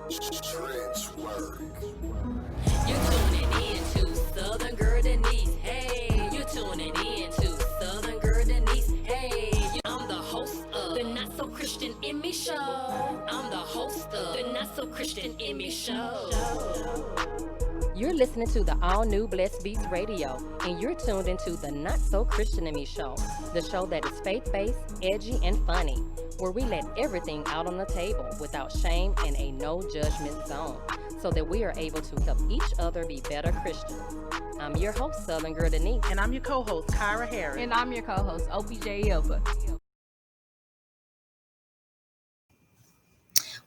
Trench work. You're tuning in to Southern Girl Denise. Hey, you're tuning in to Southern Girl Denise. Hey, I'm the host of the Not So Christian in Me Show. I'm the host of the Not So Christian in Me Show. You're listening to the all-new Blessed Beats Radio, and you're tuned into the Not So Christian in Me Show, the show that is faith-based, edgy, and funny, where we let everything out on the table without shame and a no-judgment zone, so that we are able to help each other be better Christians. I'm your host, Southern Girl Denise. And I'm your co-host, Kyra Harris. And I'm your co-host, OBJ Elba.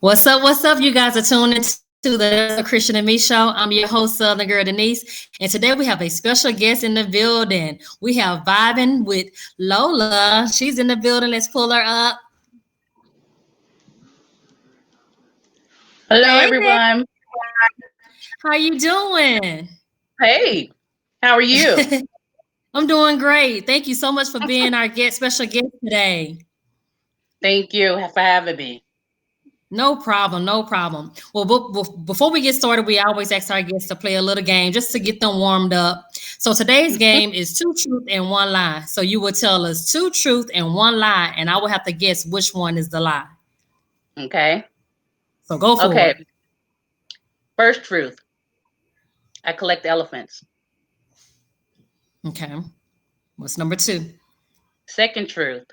What's up? You guys are tuning to the Christian and Me Show. I'm your host, Southern Girl Denise, and today we have a special guest in the building. We have vibing with Lola. She's in the building. Let's pull her up. Hello, everyone. How you doing? Hey, how are you? I'm doing great. Thank you so much for being our special guest today. Thank you for having me. No problem. Well, before we get started, we always ask our guests to play a little game just to get them warmed up. So today's game is 2 truth and 1 lie. So you will tell us 2 truth and 1 lie, and I will have to guess which one is the lie. Okay. So go for it. First truth. I collect elephants. Okay. What's number 2? Second truth.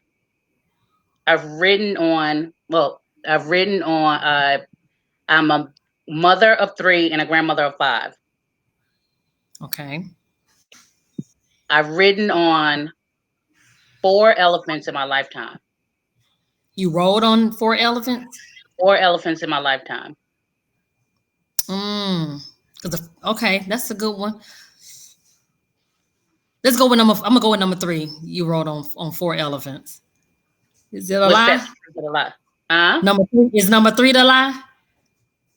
I've ridden on, I'm a mother of 3 and a grandmother of 5. Okay. I've ridden on 4 elephants in my lifetime. You rode on 4 elephants? 4 elephants in my lifetime. Okay, that's a good one. Let's go with I'm gonna go with number 3. You rode on 4 elephants. Is it a lie? Is it a lie? Number 3 is number 3 the lie?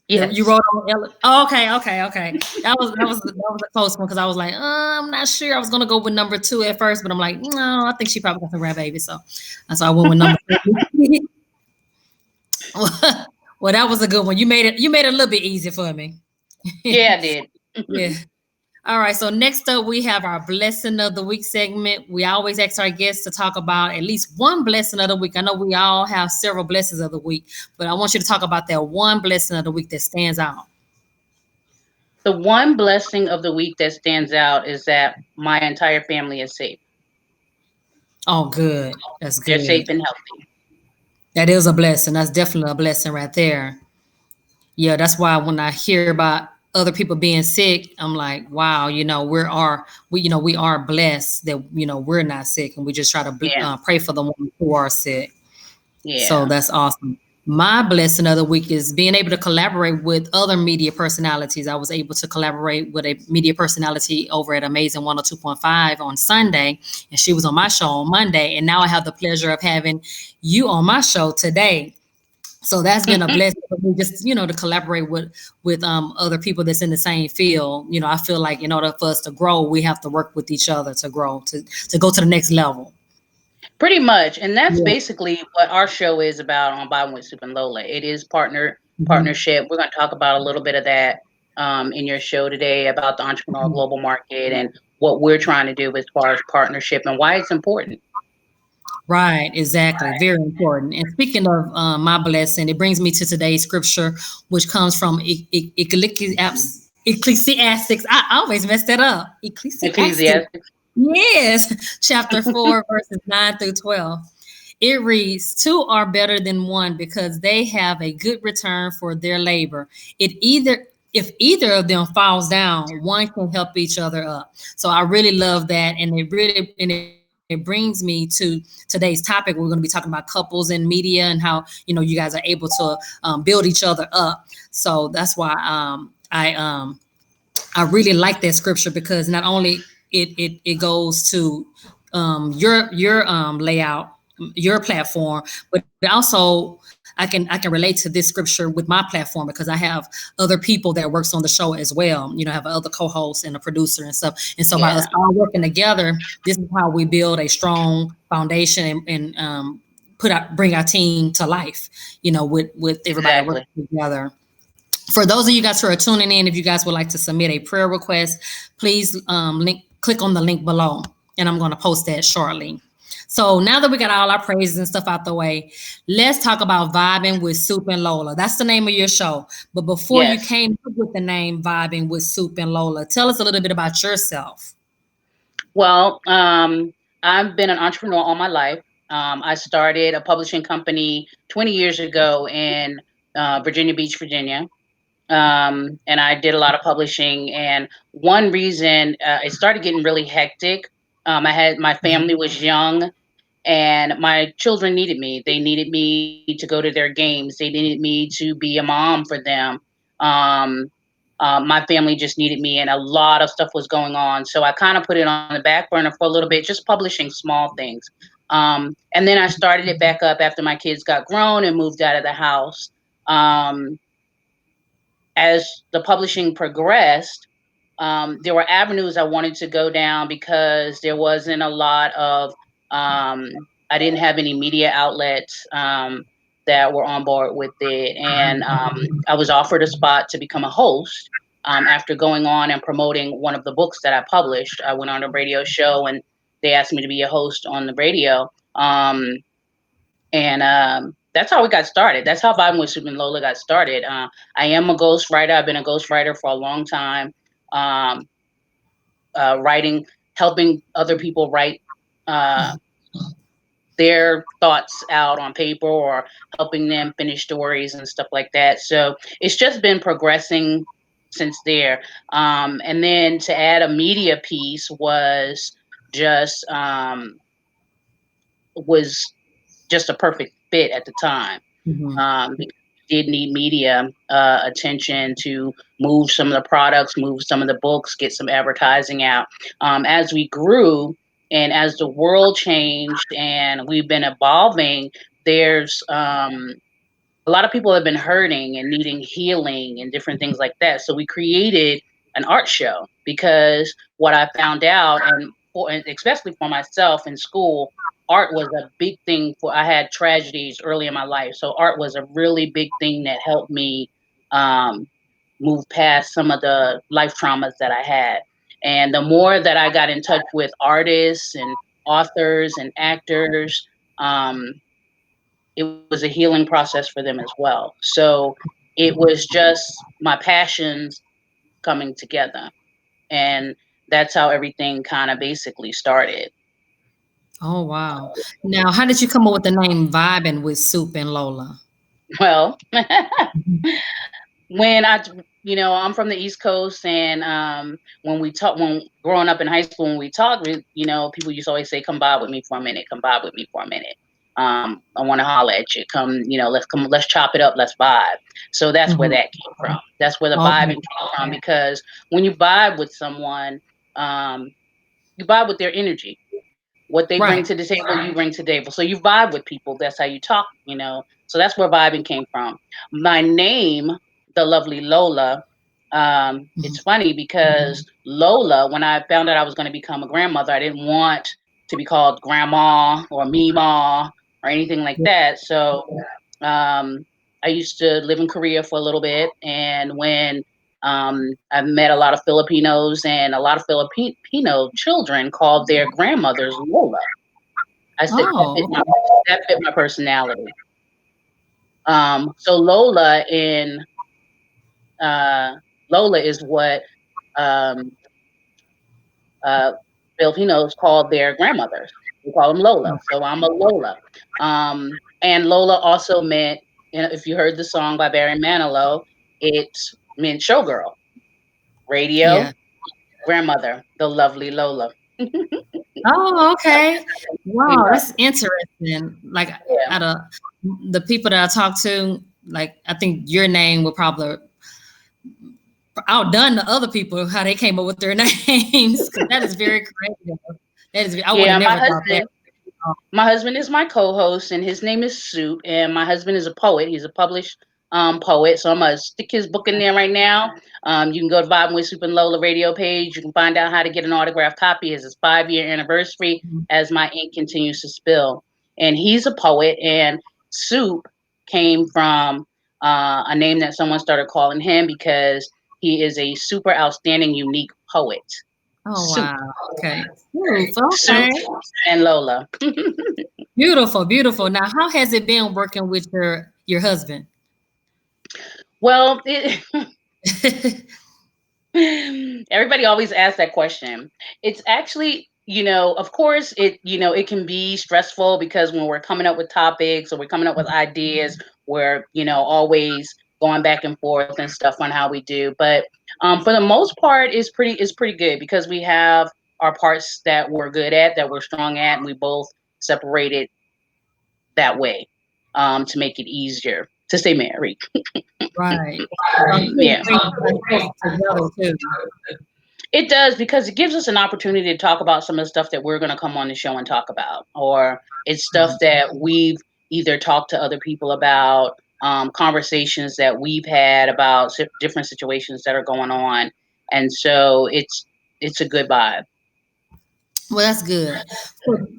Yes. You rode on okay. That was a close one because I was like, I'm not sure. I was gonna go with number 2 at first, but I'm like, no, I think she probably got the grandbaby. So I went with number 3. Well, that was a good one. You made it a little bit easy for me. Yeah, I did. Yeah. All right. So next up, we have our blessing of the week segment. We always ask our guests to talk about at least one blessing of the week. I know we all have several blessings of the week, but I want you to talk about that one blessing of the week that stands out. The one blessing of the week that stands out is that my entire family is safe. Oh, good. That's good. They're safe and healthy. That is a blessing. That's definitely a blessing right there. Yeah, that's why when I hear about other people being sick, I'm like, wow, we are blessed that we're not sick, and we just try to pray for the ones who are sick. Yeah. So that's awesome. My blessing of the week is being able to collaborate with other media personalities. I was able to collaborate with a media personality over at Amazing 102.5 on Sunday, and she was on my show on Monday, and now I have the pleasure of having you on my show today. So that's been a blessing for me, just to collaborate with other people that's in the same field. I feel like in order for us to grow, we have to work with each other to grow, to go to the next level. Pretty much, and that's basically what our show is about on Vibing with Soup and Lola. It is partnership. We're going to talk about a little bit of that in your show today about the entrepreneurial global market and what we're trying to do as far as partnership and why it's important. Right, exactly. Very important. And speaking of my blessing, it brings me to today's scripture, which comes from Ecclesiastes. I always mess that up. Ecclesiastes. Yes, chapter 4, verses 9 through 12. It reads, 2 are better than 1 because they have a good return for their labor. If either of them falls down, one can help each other up. So I really love that, and it brings me to today's topic. We're going to be talking about couples in media and how, you guys are able to build each other up. So that's why I really like that scripture, because not only it goes to your layout, your platform, but also I can relate to this scripture with my platform, because I have other people that works on the show as well. I have other co-hosts and a producer and stuff. And so by us all working together, this is how we build a strong foundation and bring our team to life, with everybody working together. For those of you guys who are tuning in, if you guys would like to submit a prayer request, please click on the link below, and I'm going to post that shortly. So now that we got all our praises and stuff out the way, let's talk about Vibing with Soup and Lola. That's the name of your show. But before you came up with the name Vibing with Soup and Lola, tell us a little bit about yourself. Well, I've been an entrepreneur all my life. I started a publishing company 20 years ago in Virginia Beach, Virginia. And I did a lot of publishing. And one reason it started getting really hectic. My family was young, and my children needed me. They needed me to go to their games. They needed me to be a mom for them. Um, my family just needed me, and a lot of stuff was going on. So I kind of put it on the back burner for a little bit, just publishing small things. And then I started it back up after my kids got grown and moved out of the house. As the publishing progressed, there were avenues I wanted to go down because there wasn't a lot of, I didn't have any media outlets that were on board with it. And I was offered a spot to become a host after going on and promoting one of the books that I published. I went on a radio show and they asked me to be a host on the radio. And that's how it got started. That's how Vibing with Soup and Lola got started. I am a ghostwriter. I've been a ghostwriter for a long time. Um, Writing, helping other people write their thoughts out on paper or helping them finish stories and stuff like that. So it's just been progressing since there. And then to add a media piece just was just a perfect fit at the time. Because we did need media attention to move some of the products, move some of the books, get some advertising out. As we grew and as the world changed and we've been evolving, there's a lot of people have been hurting and needing healing and different things like that. So we created an art show because what I found out, and especially for myself in school, art was a big thing. I had tragedies early in my life, so art was a really big thing that helped me um, move past some of the life traumas that I had. And the more that I got in touch with artists and authors and actors, um, it was a healing process for them as well. So it was just my passions coming together. And that's how everything kind of basically started. Oh, wow. Now, how did you come up with the name Vibing with Soup and Lola? Well, when I'm from the East Coast, and when growing up in high school, when we talked, people used to always say, "Come by with me for a minute. Come by with me for a minute. I want to holler at you. Let's chop it up. Let's vibe." So that's where that came from. That's where the vibing came from, because when you vibe with someone, you vibe with their energy. What they bring to the table, you bring to the table. So you vibe with people. That's how you talk. So that's where vibing came from. My name, the lovely Lola, it's funny because Lola, when I found out I was going to become a grandmother, I didn't want to be called grandma or Mima or anything like that. So I used to live in Korea for a little bit. And when I've met a lot of Filipinos, and a lot of Filipino children called their grandmothers Lola. I said that fit my personality. So Lola is what um, Filipinos call their grandmothers. We call them Lola. So I'm a Lola. And Lola also meant, if you heard the song by Barry Manilow, it meant showgirl. Radio, grandmother, the lovely Lola. Oh, okay. Wow, that's interesting. Like, out of the people that I talk to, like, I think your name will probably outdone the other people how they came up with their names. That is very creative. I would have never thought that. My husband is my co-host, and his name is Soup. And my husband is a poet. He's a published poet. So I'm gonna stick his book in there right now. You can go to Vibing with Soup and Lola radio page. You can find out how to get an autographed copy. It's his 5-year anniversary as my ink continues to spill. And he's a poet. And Soup came from a name that someone started calling him because he is a super outstanding, unique poet. Oh Soup. wow. Okay. Soup Okay. and Lola. Beautiful, beautiful. Now, how has it been working with your husband? Well, everybody always asks that question. It's actually, of course, it can be stressful because when we're coming up with topics or we're coming up with ideas, we're, always going back and forth and stuff on how we do. But for the most part, it's pretty good because we have our parts that we're good at, that we're strong at, and we both separated that way to make it easier to stay married. Right. So it Yeah. brings you guys closer together too. It does because it gives us an opportunity to talk about some of the stuff that we're going to come on the show and talk about, or it's stuff that we've either talked to other people about, conversations that we've had about different situations that are going on, and so it's a good vibe. Well, that's good.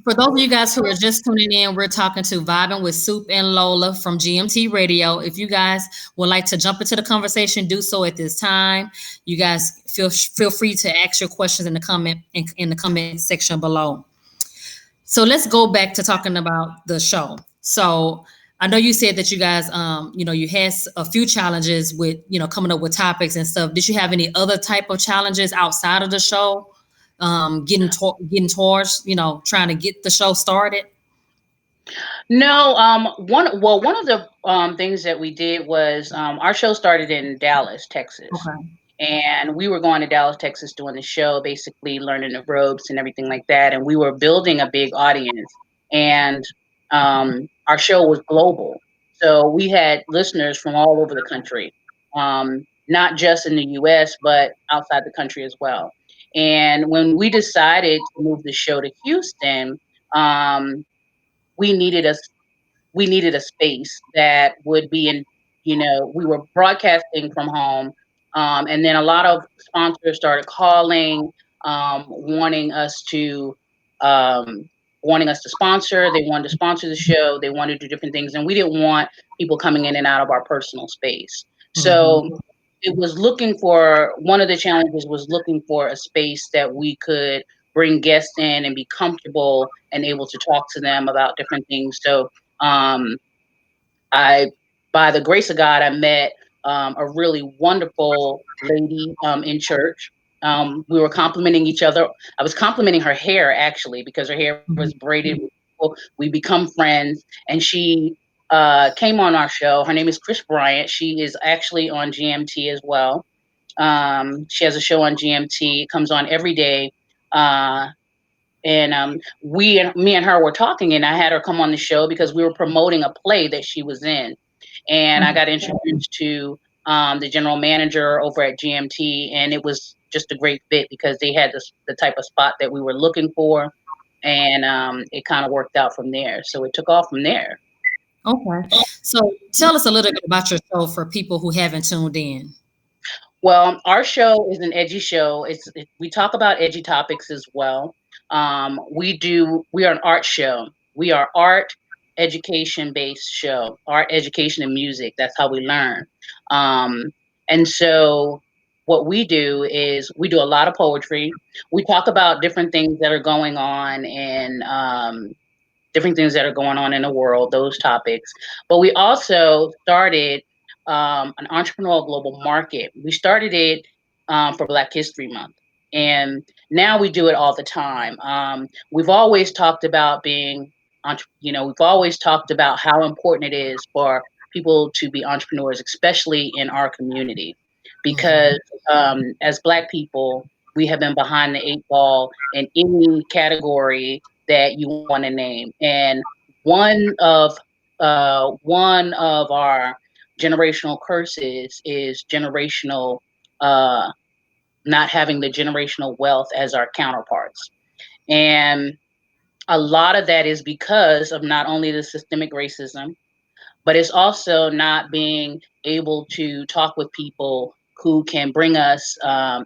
For those of you guys who are just tuning in, we're talking to Vibing with Soup and Lola from GMT Radio. If you guys would like to jump into the conversation, do so at this time. You guys feel free to ask your questions in the comment section below. So let's go back to talking about the show. So I know you said that you guys, you had a few challenges with, coming up with topics and stuff. Did you have any other type of challenges outside of the show? Getting towards, trying to get the show started? No, one of the things that we did was our show started in Dallas, Texas. Okay. And we were going to Dallas, Texas doing the show, basically learning the ropes and everything like that. And we were building a big audience. And our show was global. So we had listeners from all over the country, not just in the US, but outside the country as well. And when we decided to move the show to Houston, um, we needed a we needed a space that would be in, we were broadcasting from home. And then a lot of sponsors started calling, wanting us to, um, sponsor. They wanted to sponsor the show. They wanted to do different things. And we didn't want people coming in and out of our personal space. So Mhm. it was looking for, one of the challenges was looking for a space that we could bring guests in and be comfortable and able to talk to them about different things. So um, I, by the grace of God, I met a really wonderful lady in church. We were complimenting each other. I was complimenting her hair actually because her hair was braided. We become friends, and she came on our show. Her name is Chris Bryant. She is actually on GMT as well. She has a show on GMT. It comes on every day. And me and her were talking, and I had her come on the show because we were promoting a play that she was in, and I got introduced to the general manager over at GMT, and it was just a great fit because they had the type of spot that we were looking for, and it kind of worked out from there. So it took off from there. Okay. So tell us a little bit about your show for people who haven't tuned in. Well, our show is an edgy show. We talk about edgy topics as well. We are an art show. We are art education based show, art education and music. That's how we learn. Um, and so what we do is we do a lot of poetry. We talk about different things that are going on in different things that are going on in the world, those topics. But we also started an entrepreneurial global market. We started it for Black History Month. And now we do it all the time. We've always talked about we've always talked about how important it is for people to be entrepreneurs, especially in our community, because as Black people, we have been behind the eight ball in any category that you want to name. And one of one of our generational curses is generational uh, not having the generational wealth as our counterparts. And a lot of that is because of not only the systemic racism, but it's also not being able to talk with people who can bring us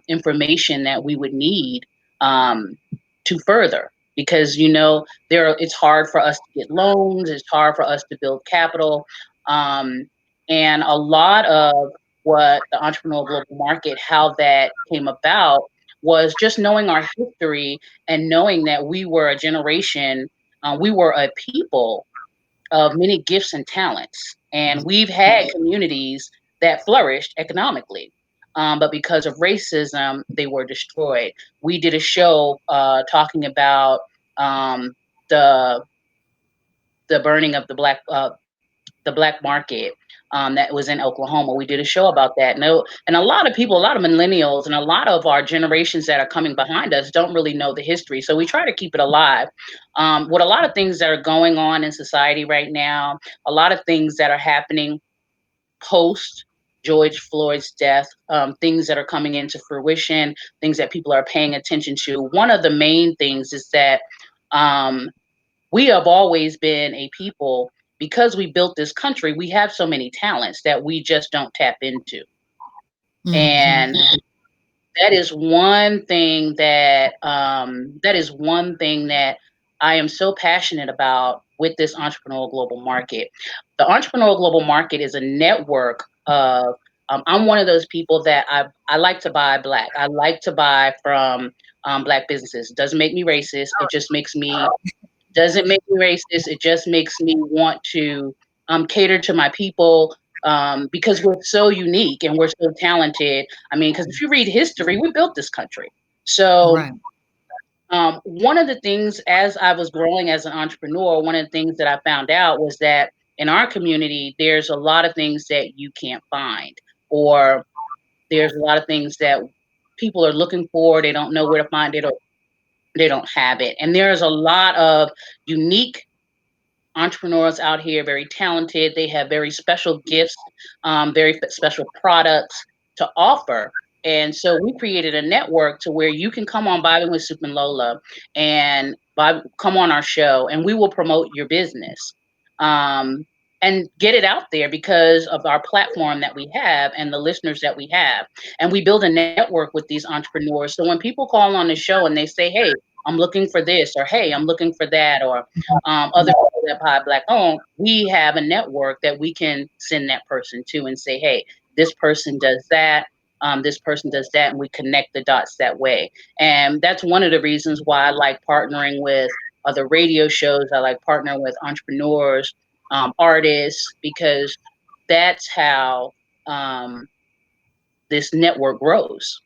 information that we would need um, to further. Because it's hard for us to get loans, it's hard for us to build capital, um, And a lot of what the Entrepreneurial Global Market, how that came about, was just knowing our history and knowing that we were a generation, we were a people of many gifts and talents. And we've had communities that flourished economically. But because of racism, they were destroyed. We did a show talking about um, the burning of the black market that was in Oklahoma. We did a show about that. And a lot of people, a lot of millennials, and a lot of our generations that are coming behind us don't really know the history. So we try to keep it alive. With a lot of things that are going on in society right now, a lot of things that are happening post George Floyd's death, things that are coming into fruition, things that people are paying attention to. One of the main things is that um, we have always been a people, because we built this country, we have so many talents that we just don't tap into. And that is one thing that I am so passionate about with this Entrepreneurial Global Market. The Entrepreneurial Global Market is a network of I'm one of those people that I like to buy black. I like to buy from black businesses. It doesn't make me racist. It just makes me doesn't make me racist. It just makes me want to cater to my people, because we're so unique and we're so talented. I mean, because if you read history, we built this country. So Right. one of the things, as I was growing as an entrepreneur, one of the things that I found out was that in our community, there's a lot of things that you can't find, or there's a lot of things that people are looking for. They don't know where to find it, or they don't have it. And there's a lot of unique entrepreneurs out here, very talented. They have very special gifts, very special products to offer. And so we created a network to where you can come on Vibing with Soup and Lola and come on our show, and we will promote your business and get it out there because of our platform that we have and the listeners that we have. And we build a network with these entrepreneurs. So when people call on the show and they say, "Hey, I'm looking for this," or "Hey, I'm looking for that," or other people that buy black owned, we have a network that we can send that person to and say, "Hey, this person does that. This person does that," and we connect the dots that way. And that's one of the reasons why I like partnering with other radio shows. I like partnering with entrepreneurs, artists, because that's how this network grows.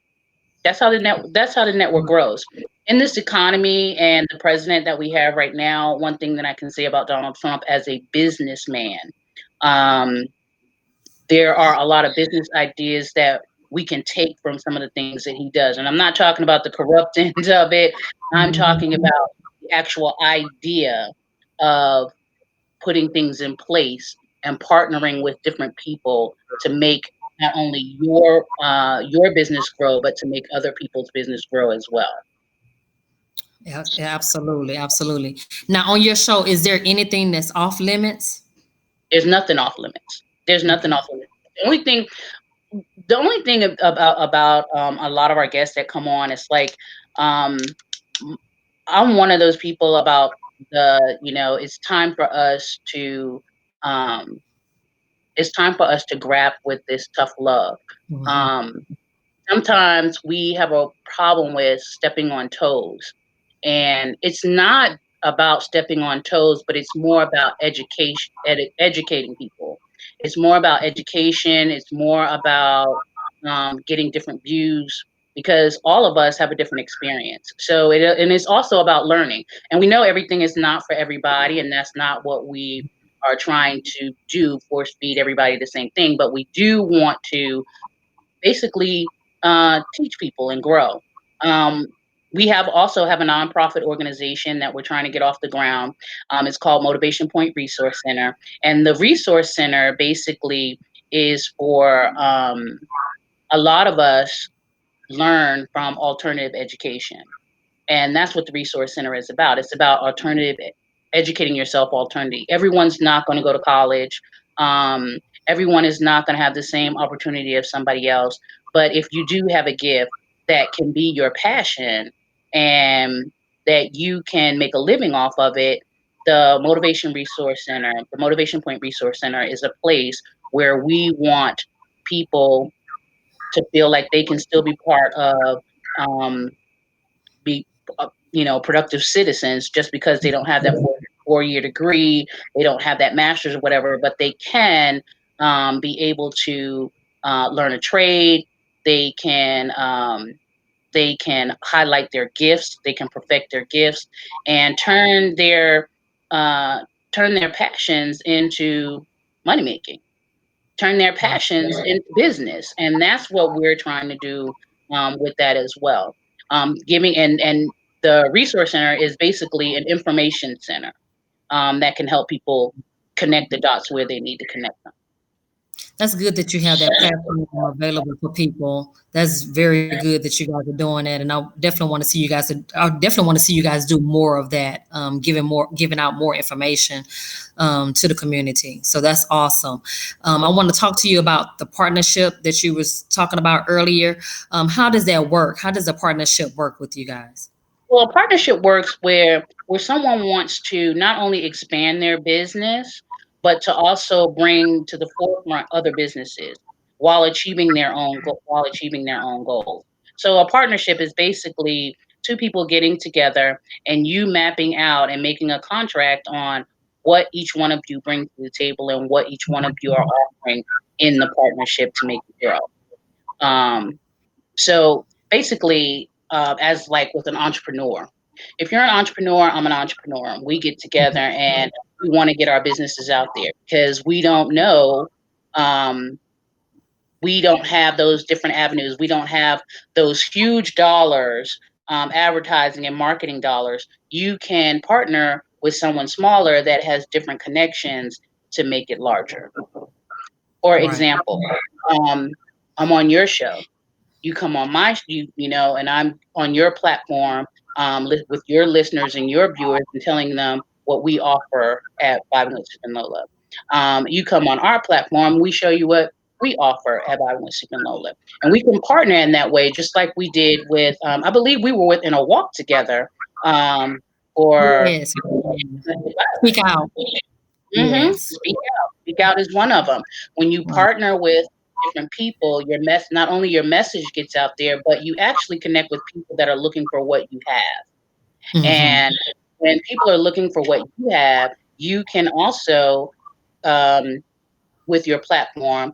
That's how the network grows. In this economy and the president that we have right now, one thing that I can say about Donald Trump as a businessman, um, there are a lot of business ideas that we can take from some of the things that he does. And I'm not talking about the corrupt end of it. I'm talking about the actual idea of putting things in place and partnering with different people to make not only your business grow, but to make other people's business grow as well. Yeah, absolutely, absolutely. Now, on your show, is there anything that's off limits? There's nothing off limits. There's nothing Okay. off limits. The only thing about a lot of our guests that come on, it's like um, I'm one of those people about it's time for us to um, grab with this tough love. Mhm. Um, Sometimes we have a problem with stepping on toes, and it's not about stepping on toes, but it's more about educating people. It's more about education. It's more about getting different views, because all of us have a different experience. So and it's also about learning. And we know everything is not for everybody, and that's not what we are trying to do, force feed everybody the same thing. But we do want to basically teach people and grow. Um, we also have a nonprofit organization that we're trying to get off the ground. It's called Motivation Point Resource Center, and the Resource Center basically is for a lot of us learn from alternative education. And that's what the Resource Center is about. It's about educating yourself alternative. Everyone's not going to go to college. Um, Everyone is not going to have the same opportunity as somebody else. But if you do have a gift that can be your passion and that you can make a living off of it, the Motivation Point Resource Center is a place where we want people to feel like they can still be part of, be productive citizens, just because they don't have that 4 year degree, they don't have that master's or whatever, but they can be able to learn a trade. They can highlight their gifts. They can perfect their gifts and uh, turn their passions into money making. Turn their passions into business, and that's what we're trying to do with that as well. Giving and the resource center is basically an information center that can help people connect the dots where they need to connect them. That's good that you have that platform available for people. That's very good that you guys are doing that, and I definitely want to see you guys. I definitely want to see you guys do more of that, giving out more information to the community. So that's awesome. I want to talk to you about the partnership that you was talking about earlier. How does that work? How does the partnership work with you guys? Well, a partnership works where someone wants to not only expand their business, but to also bring to the forefront other businesses while achieving their own goals. So a partnership is basically two people getting together and you mapping out and making a contract on what each one of you brings to the table and what each one of you are offering in the partnership to make it grow. Um, so basically, as like with an entrepreneur, if you're an entrepreneur, I'm an entrepreneur. We get together and we want to get our businesses out there because we don't know. Um, we don't have those different avenues. We don't have those huge dollars, advertising and marketing dollars. You can partner with someone smaller that has different connections to make it larger. For Right. example, I'm on your show, you come on and I'm on your platform, with your listeners and your viewers and telling them what we offer at Vibing with Soup and Lola. You come on our platform, we show you what we offer at Vibing with Soup and Lola. And we can partner in that way, just like we did with, I believe we were within a walk together for Yes. Speak out. Yes. Speak Out. Speak Out is one of them. When you Right. partner with different people, not only your message gets out there, but you actually connect with people that are looking for what you have. Hmm. And when people are looking for what you have, you can also, um, with your platform,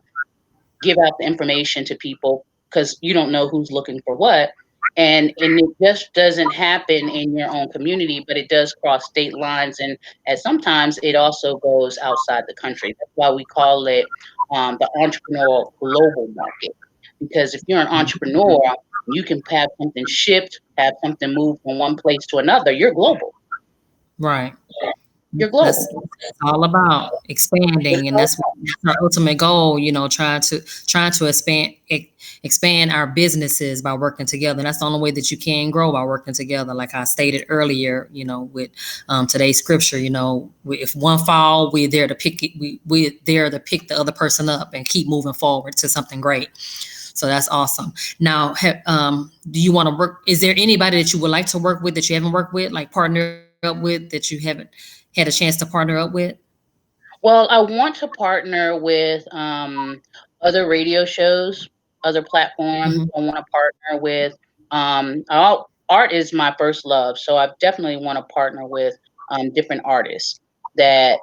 give out the information to people because you don't know who's looking for what. And it just doesn't happen in your own community, but it does cross state lines, and sometimes it also goes outside the country. That's why we call it the entrepreneurial global market. Because if you're an entrepreneur, you can have something shipped, have something moved from one place to another. You're global. Right. You're That's global. all about expanding, and that's our ultimate goal. Trying to expand our businesses by working together. And that's the only way that you can grow, by working together. Like I stated earlier, with today's scripture. If one fall, we're there to pick it. We're there to pick the other person up and keep moving forward to something great. So that's awesome. Now, do you want to work? Is there anybody that you would like to work with that you haven't worked with, like partner up with, that you haven't had a chance to partner up with? Well, I want to partner with other radio shows, other platforms. Hmm. I want to partner with art is my first love, so I definitely want to partner with different artists that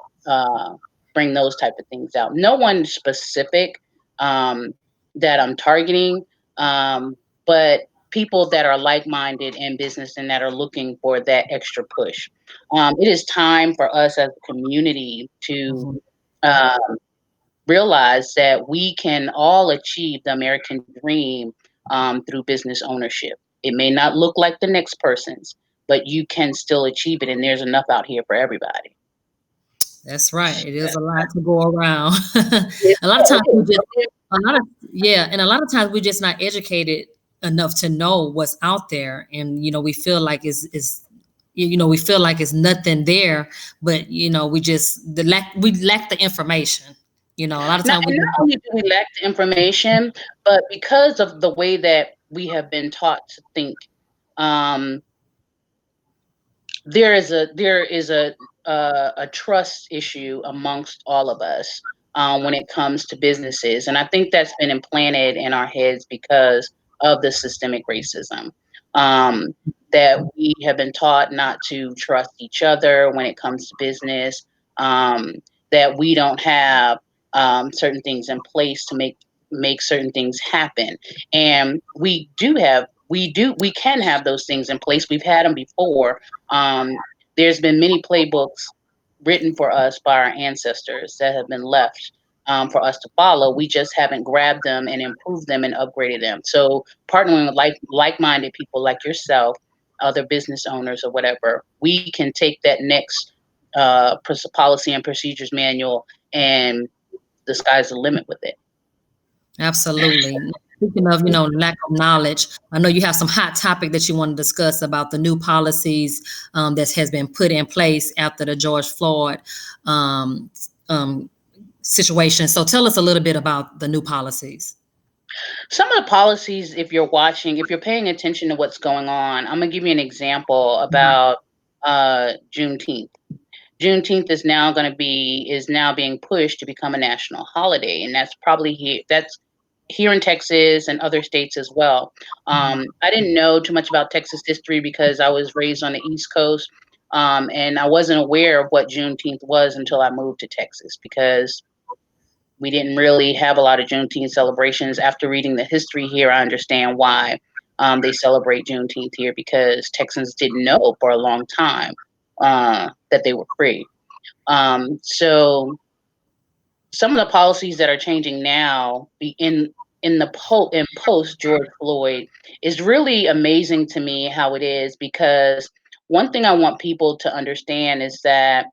bring those type of things out. No one specific um, that I'm targeting, um, but people that are like-minded in business and that are looking for that extra push. It is time for us as a community to Hmm. um, realize that we can all achieve the American dream through business ownership. It may not look like the next person's, but you can still achieve it, and there's enough out here for everybody. That's right. It is a lot to go around. It A lot of times we is. just, a lot of, yeah, and a lot of times we're just not educated enough to know what's out there, and we feel like we feel like it's nothing there, but we lack the information. A lot of times we Not just, only do we lack the information, but because of the way that we have been taught to think, um, there is a trust issue amongst all of us. when it comes to businesses. And I think that's been implanted in our heads because of the systemic racism. Um, that we have been taught not to trust each other when it comes to business, that we don't have certain things in place to make certain things happen. And we can have those things in place. We've had them before. There's been many playbooks written for us by our ancestors that have been left for us to follow. We just haven't grabbed them and improved them and upgraded them. So partnering with like-minded people like yourself, other business owners or whatever, we can take that next policy and procedures manual, and the sky's the limit with it. Absolutely. Speaking of, lack of knowledge, I know you have some hot topic that you want to discuss about the new policies that has been put in place after the George Floyd situation. So tell us a little bit about the new policies. Some of the policies, if you're paying attention to what's going on, I'm gonna give you an example about Juneteenth. Juneteenth is now being pushed to become a national holiday, and that's here in Texas and other states as well. I didn't know too much about Texas history because I was raised on the East Coast, and I wasn't aware of what Juneteenth was until I moved to Texas because we didn't really have a lot of Juneteenth celebrations. After reading the history here, I understand why they celebrate Juneteenth here, because Texans didn't know for a long time that they were free. So some of the policies that are changing now in post George Floyd is really amazing to me how it is, because one thing I want people to understand is that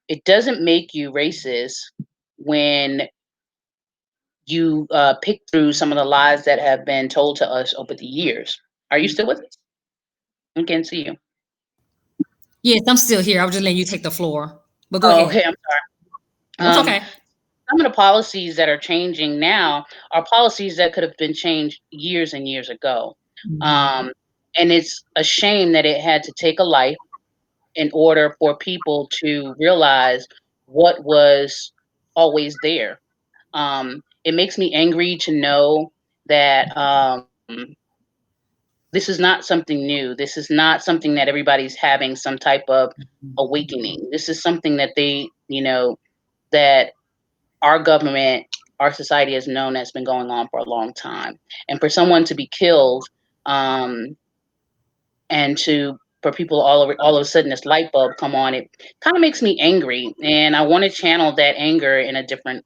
it doesn't make you racist when you pick through some of the lies that have been told to us over the years. Are you still with us? I can't see you. Yes, I'm still here. I was just letting you take the floor, but go Oh, ahead. okay, I'm sorry. It's okay. Some of the policies that are changing now are policies that could have been changed years and years ago. And it's a shame that it had to take a life in order for people to realize what was always there. It makes me angry to know that this is not something new. This is not something that everybody's having some type of awakening. This is something that that our government, our society has known that's been going on for a long time. And for someone to be killed, um, and for people all of a sudden this light bulb come on, it kind of makes me angry, and I want to channel that anger in a different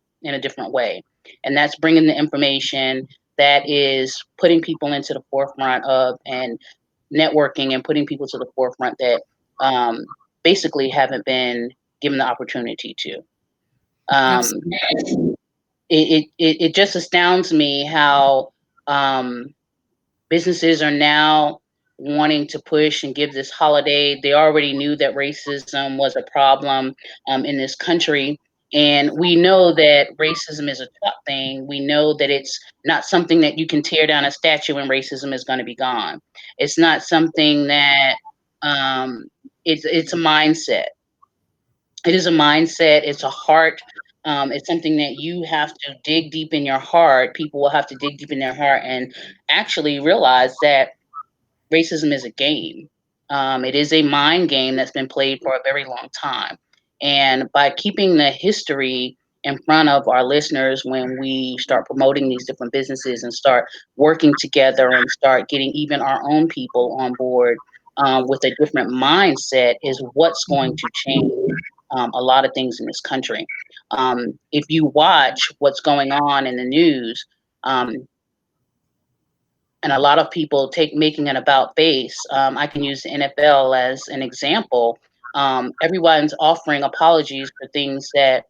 way. And that's bringing the information that is putting people into the forefront of, and networking and putting people to the forefront that basically haven't been given the opportunity to. Um, it just astounds me how businesses are now wanting to push and give this holiday. They already knew that racism was a problem in this country. And we know that racism is a tough thing. We know that it's not something that you can tear down a statue and racism is going to be gone. It's not something that um, it's a mindset. It is a mindset. It's a heart. It's something that you have to dig deep in your heart. People will have to dig deep in their heart and actually realize that racism is a game. It is a mind game that's been played for a very long time. And by keeping the history in front of our listeners when we start promoting these different businesses and start working together and start getting even our own people on board with a different mindset, is what's going to change a lot of things in this country. If you watch what's going on in the news, and a lot of people making it about face. I can use the NFL as an example. Everyone's offering apologies for things that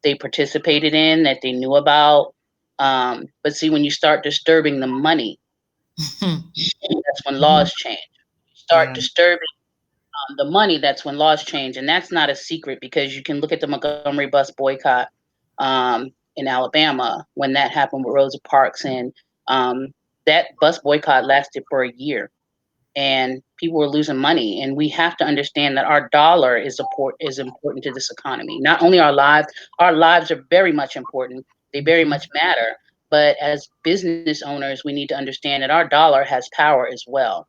they participated in, that they knew about. But see, when you start disturbing the money, that's when laws change. You start disturbing the money, that's when laws change. And that's not a secret, because you can look at the Montgomery bus boycott in Alabama when that happened with Rosa Parks. And that bus boycott lasted for a year. and people were losing money. And we have to understand that our dollar is important to this economy. Not only our lives are very much important. They very much matter. But as business owners, we need to understand that our dollar has power as well.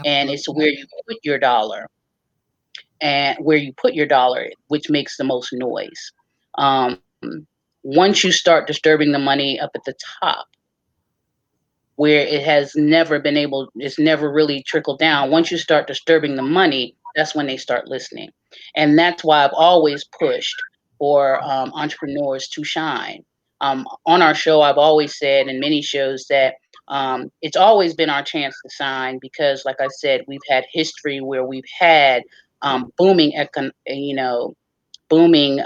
And it's where you put your dollar which makes the most noise. Um, Once you start disturbing the money up at the top, where it's never really trickled down. Once you start disturbing the money, that's when they start listening. And that's why I've always pushed for entrepreneurs to shine. On our show, I've always said in many shows that it's always been our chance to shine because, like I said, we've had history where we've had booming, booming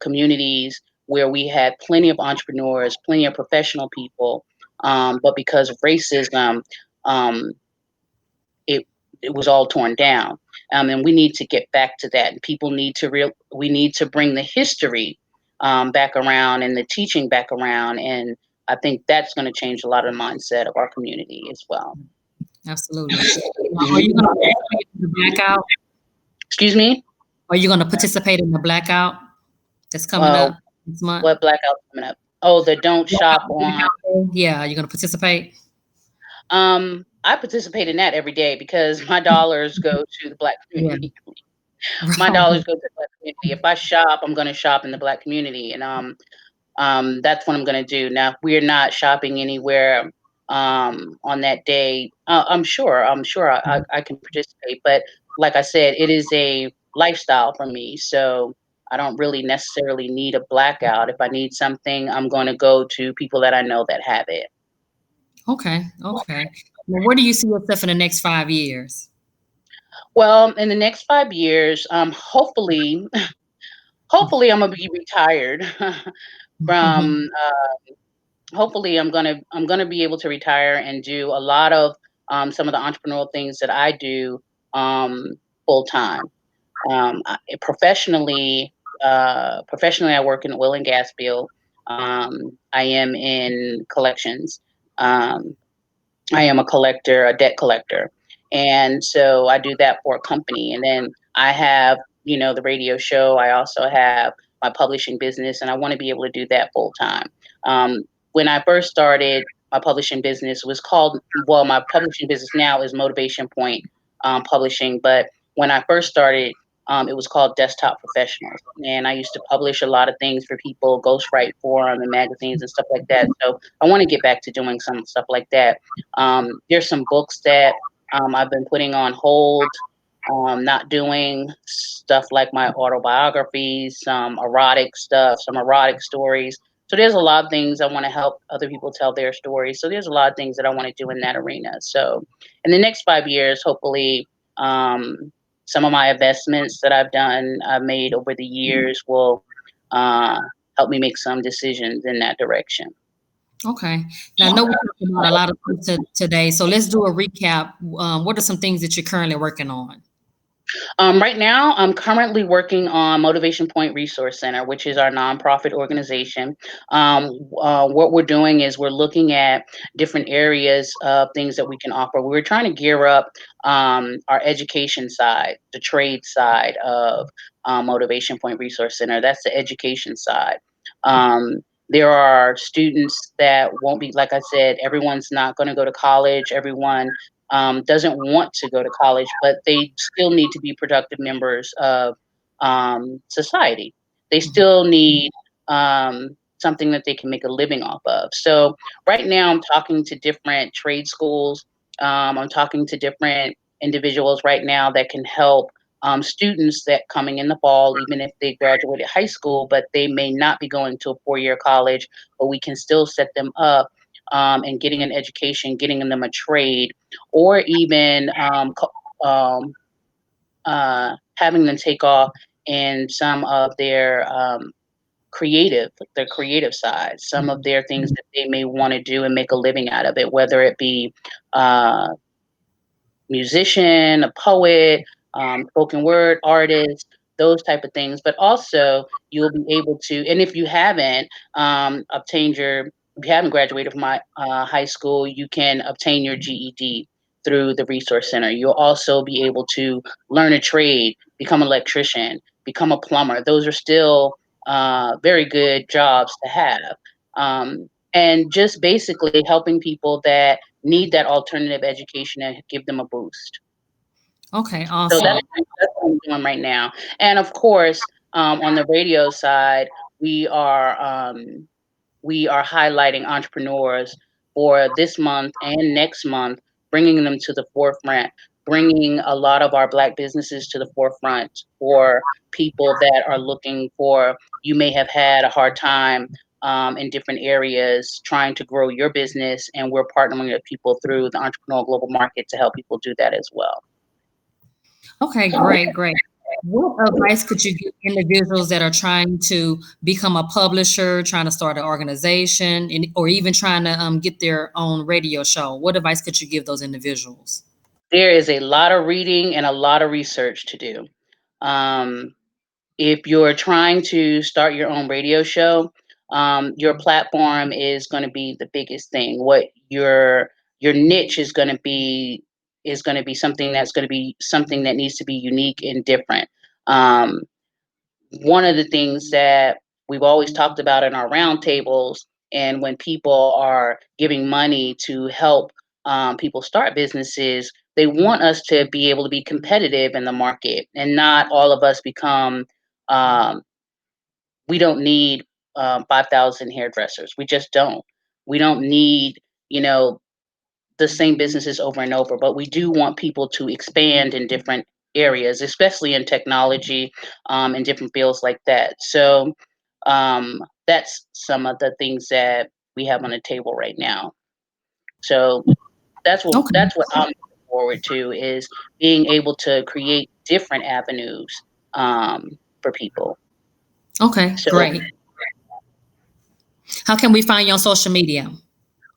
communities where we had plenty of entrepreneurs, plenty of professional people, but because of racism, um, it it was all torn down, and we need to get back to that. And people need to we need to bring the history back around and the teaching back around, and I think that's going to change a lot of the mindset of our community as well. Absolutely. Are you going to participate in the blackout? Excuse me? Are you going to participate in the blackout that's coming up this month? What blackout coming up? Oh, the don't shop on. Yeah, you're going to participate? I participate in that every day because my dollars go to the Black community. Yeah. My dollars go to the Black community. If I shop, I'm going to shop in the Black community, and that's what I'm going to do. Now, if we're not shopping anywhere on that day, I'm sure I can participate. But like I said, it is a lifestyle for me, so I don't really necessarily need a blackout. If I need something, I'm going to go to people that I know that have it. Okay. Well, where do you see yourself in the next 5 years? Well, in the next 5 years, hopefully, I'm gonna be retired from. Hopefully, I'm gonna be able to retire and do a lot of some of the entrepreneurial things that I do full time. Professionally, I work in the oil and gas field. I am in collections. Um, I am a collector, a debt collector. And so I do that for a company. And then I have, the radio show. I also have my publishing business, and I want to be able to do that full time. When I first started, my publishing business was called, well, my publishing business now is Motivation Point Publishing. But when I first started, it was called Desktop Professionals. And I used to publish a lot of things for people, ghostwrite for them and magazines and stuff like that. So I want to get back to doing some stuff like that. There's some books that I've been putting on hold, not doing stuff like my autobiographies, some erotic stuff, some erotic stories. So there's a lot of things I want to help other people tell their stories. So there's a lot of things that I want to do in that arena. So in the next 5 years, hopefully, some of my investments that I've made over the years will help me make some decisions in that direction. Okay. Now, I know we talked about a lot of things today, so let's do a recap. What are some things that you're currently working on? Right now, I'm currently working on Motivation Point Resource Center, which is our nonprofit organization. What we're doing is we're looking at different areas of things that we can offer. We're trying to gear up our education side, the trade side of Motivation Point Resource Center. That's the education side. There are students that won't be, like I said, everyone's not going to go to college. Everyone doesn't want to go to college, but they still need to be productive members of society. They still need something that they can make a living off of. So right now, I'm talking to different trade schools. I'm talking to different individuals right now that can help students that coming in the fall, even if they graduated high school, but they may not be going to a 4-year college, but we can still set them up and getting an education, getting them a trade, or even having them take off in some of their creative side, some of their things that they may want to do and make a living out of it, whether it be musician, a poet, spoken word artist, those type of things. But also you'll be able to, and if you haven't if you haven't graduated from high school, you can obtain your GED. through the Resource Center. You'll also be able to learn a trade, become an electrician, become a plumber. Those are still very good jobs to have. And just basically helping people that need that alternative education and give them a boost. Okay, So awesome. that's what I'm doing right now. And of course, on the radio side, we are we are highlighting entrepreneurs for this month and next month, bringing them to the forefront, bringing a lot of our Black businesses to the forefront for people that are looking for, you may have had a hard time in different areas trying to grow your business. And we're partnering with people through the Entrepreneurial Global Market to help people do that as well. Okay, great, great. What advice could you give individuals that are trying to become a publisher, trying to start an organization, or even trying to get their own radio show? What advice could you give those individuals? There is a lot of reading and a lot of research to do. Um, if you're trying to start your own radio show, your platform is going to be the biggest thing. What your niche is going to be something that's going to be something that needs to be unique and different. Um, One of the things that we've always talked about in our roundtables, and when people are giving money to help people start businesses, they want us to be able to be competitive in the market and not all of us become, um, we don't need 5,000 hairdressers. We just don't. We don't need, you know, the same businesses over and over, but we do want people to expand in different areas, especially in technology and different fields like that. So that's some of the things that we have on the table right now. So Okay, that's what I'm looking forward to is being able to create different avenues for people. okay, So great. How can we find you on social media?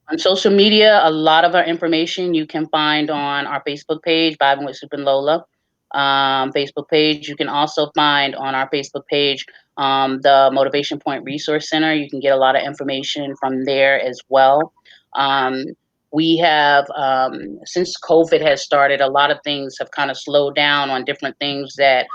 on social media, a lot of our information you can find on our Facebook page, Vibing with Soup and Lola. Facebook page. You can also find on our Facebook page the Motivation Point Resource Center. You can get a lot of information from there as well. Um, we have, since COVID has started, a lot of things have kind of slowed down on different things that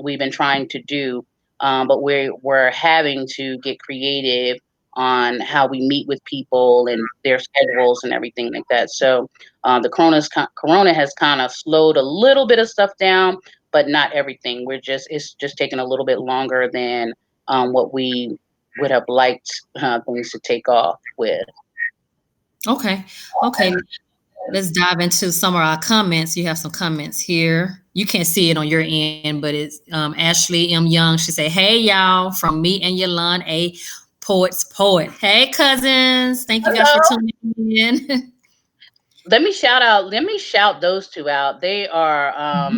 we've been trying to do. But we're having to get creative on how we meet with people and their schedules and everything like that. So Corona has kind of slowed a little bit of stuff down, but not everything. It's just taking a little bit longer than what we would have liked things to take off with. Okay, okay. Let's dive into some of our comments. You have some comments here. You can't see it on your end, but it's Ashley M. Young. She said, "Hey y'all, from me and Yolanda, a poet's poet. Hey cousins, thank you guys for Hello. tuning in." Let me shout those two out. They are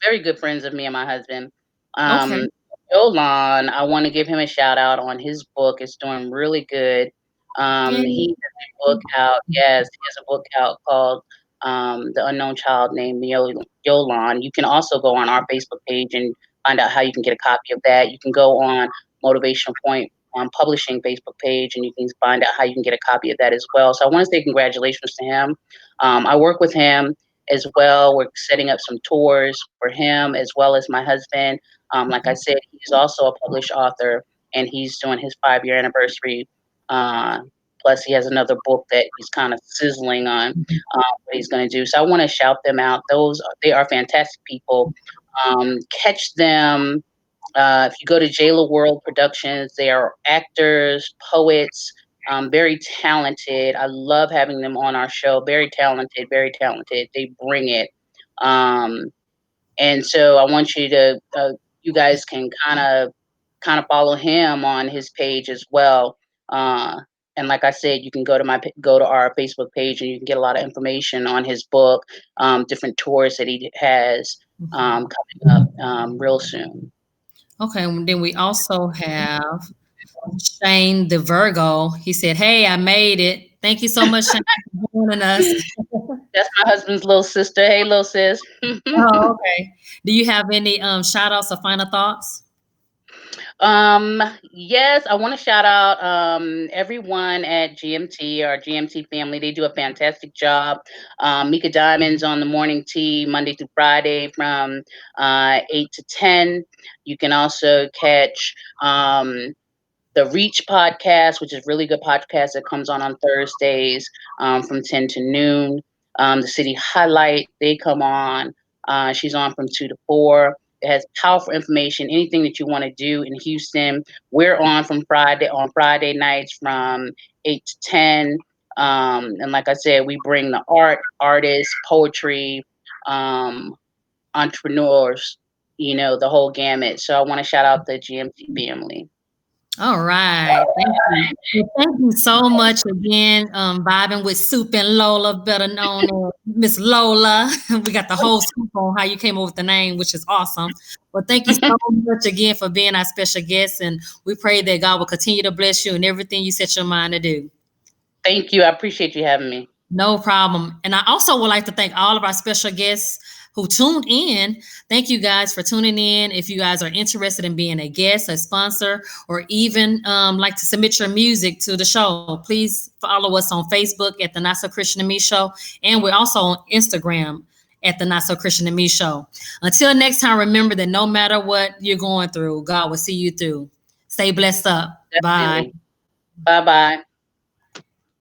very good friends of me and my husband. Okay. Um, Jolan, I want to give him a shout out on his book. It's doing really good. He Yay. has a book out. Yes, he has a book out called The Unknown Child Named Yolan. You can also go on our Facebook page and find out how you can get a copy of that. You can go on Motivation Point Publishing Facebook page and you can find out how you can get a copy of that as well. So I want to say congratulations to him. I work with him as well. We're setting up some tours for him as well as my husband. Like I said, he's also a published author and he's doing his 5-year anniversary. Uh, Plus, he has another book that he's kind of sizzling on what he's going to do. So I want to shout them out. They are fantastic people. Catch them if you go to Jayla World Productions. They are actors, poets, very talented. I love having them on our show. Very talented, very talented. They bring it. Um, and so I want you guys can kind of follow him on his page as well. Uh, and like I said, you can go to our Facebook page and you can get a lot of information on his book, different tours that he has coming up real soon. Okay. And then we also have Shane the Virgo. He said, "Hey, I made it. Thank you so much, Shane, for joining us." That's my husband's little sister. Hey, little sis. Oh, okay. Do you have any shout outs or final thoughts? Yes, I want to shout out everyone at GMT, our GMT family. They do a fantastic job. Mika Diamond's on the morning tea Monday through Friday from 8 to 10. You can also catch the Reach podcast, which is a really good podcast that comes on Thursdays from 10 to noon. The City Highlight, they come on. She's on from 2 to 4. It has powerful information, anything that you want to do in Houston. We're on Friday nights from 8 to 10. And like I said, we bring the artists, poetry, entrepreneurs, the whole gamut. So I want to shout out the GMT family. All right. Thank you. Well, thank you so much again. Vibing with Soup and Lola, better known as Miss Lola. We got the whole scoop on how you came up with the name, which is awesome. Well, thank you so much again for being our special guest. And we pray that God will continue to bless you in everything you set your mind to do. Thank you. I appreciate you having me. No problem. And I also would like to thank all of our special guests who tuned in. Thank you guys for tuning in. If you guys are interested in being a guest, a sponsor, or even like to submit your music to the show, please follow us on Facebook at the Not So Christian and Me Show. And we're also on Instagram at the Not So Christian and Me Show. Until next time, remember that no matter what you're going through, God will see you through. Stay blessed up. Definitely. Bye. Bye-bye.